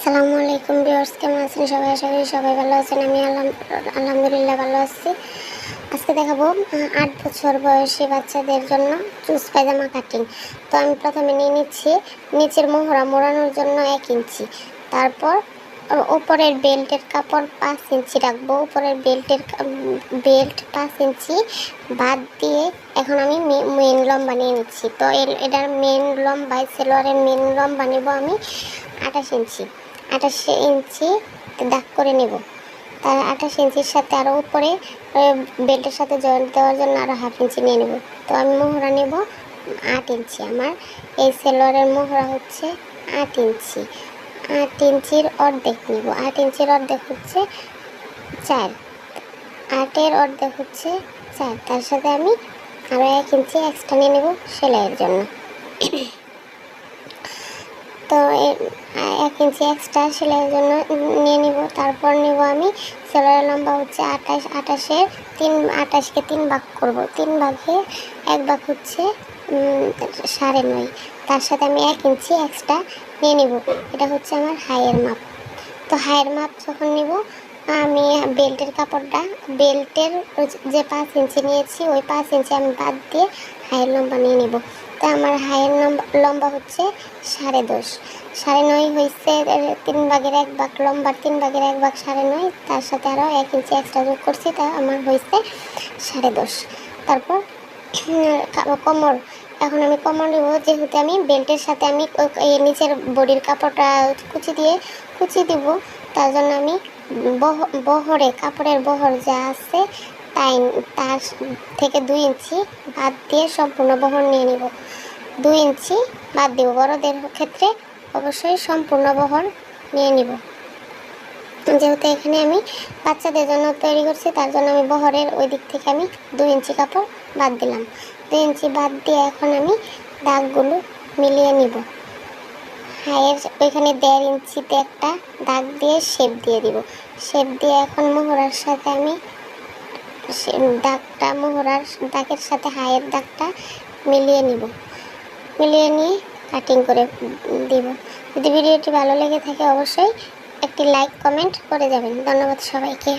আসসালামু আলাইকুম ভিউয়ার্স, কেমন আছেন সবাই? আশা করি সবাই ভালো আছেন। আমি আলহামদুলিল্লাহ ভালো আছি। আজকে দেখাবো 8 বছর বয়সী বাচ্চাদের জন্য চুজ পায়জামা কাটিং। তো আমি প্রথমে নিয়ে নিচ্ছি নিচের মোহরা মোড়ানোর জন্য 1 ইঞ্চি। তারপর উপরের বেল্টের কাপড় 5 ইঞ্চি রাখবো। উপরের বেল্ট 5 ইঞ্চি বাদ দিয়ে এখন আমি মেন লম্বা নিয়ে নিচ্ছি। তো এটার মেন লম্বায় সেলোয়ারের মেন লম্বা নেব আমি 28 ইঞ্চি। 28 ইঞ্চি দাগ করে নেব। তার 28 ইঞ্চির সাথে আরও উপরে বেল্টের সাথে জয়েন্ট দেওয়ার জন্য আরও 1/2 ইঞ্চি নিয়ে নেব। তো আমি মোহরা নেব 8 ইঞ্চি। আমার এই সেলোয়ারের মোহরা হচ্ছে 8 ইঞ্চি। 8 ইঞ্চির অর্ধেক নেব। 8 ইঞ্চির অর্ধেক হচ্ছে 4। 8-এর অর্ধেক হচ্ছে 4। তার সাথে আমি আরও 1 ইঞ্চি এক্সট্রা নিয়ে নেব সেলাইয়ের জন্য। তো 1 ইঞ্চি এক্সট্রা সেলাইয়ের জন্য নিয়ে নিব। তারপর নেব আমি সেলাইয়ের লম্বা হচ্ছে 28। 28কে 3 ভাগ করব। 3 ভাগে 1 ভাগ হচ্ছে 9.5। তার সাথে আমি 1 ইঞ্চি এক্সট্রা নিয়ে নিব। এটা হচ্ছে আমার হাইয়ের মাপ। তো হাইয়ের মাপ যখন নিব, আমি বেল্টের কাপড়টা বেল্টের যে 5 ইঞ্চি নিয়েছি ওই 5 ইঞ্চি আমি বাদ দিয়ে হাইয়ের লম্বা নিয়ে নেব। তো আমার হাইয়ের লম্বা হচ্ছে 10.5। 9.5 হয়েছে 3 ভাগের 1 ভাগ লম্বার 3 ভাগের 1 ভাগ 9.5। তার সাথে আরও 1 ইঞ্চি এক্সট্রা যোগ করছি, তা আমার হয়েছে 10.5। তারপর কোমর, এখন আমি কোমর নেব। যেহেতু আমি বেল্টের সাথে আমি নিচের বডির কাপড়টা কুচি দিব, তার জন্য আমি কাপড়ের বহর যা আছে তার থেকে 2 ইঞ্চি বাদ দিয়ে সম্পূর্ণ বহর নিয়ে নিব। 2 ইঞ্চি বাদ দিব। বড়দের ক্ষেত্রে অবশ্যই সম্পূর্ণ বহর নিয়ে নিব। যেহেতু এখানে আমি বাচ্চাদের জন্য তৈরি করছি, তার জন্য আমি বহরের ওই দিক থেকে আমি 2 ইঞ্চি কাপড় বাদ দিলাম। 2 ইঞ্চি বাদ দিয়ে এখন আমি দাগগুলো মিলিয়ে নিব। হাইয়ের ওইখানে 1.5 ইঞ্চিতে একটা দাগ দিয়ে শেপ দিয়ে দিব। শেপ দিয়ে এখন মোহরার সাথে আমি মোহরার দাগের সাথে হাইয়ের দাগটা মিলিয়ে নিব। মিলিয়ে নিয়ে কাটিং করে দিব। যদি ভিডিওটি ভালো লেগে থাকে অবশ্যই একটি লাইক কমেন্ট করে যাবেন। ধন্যবাদ সবাইকে।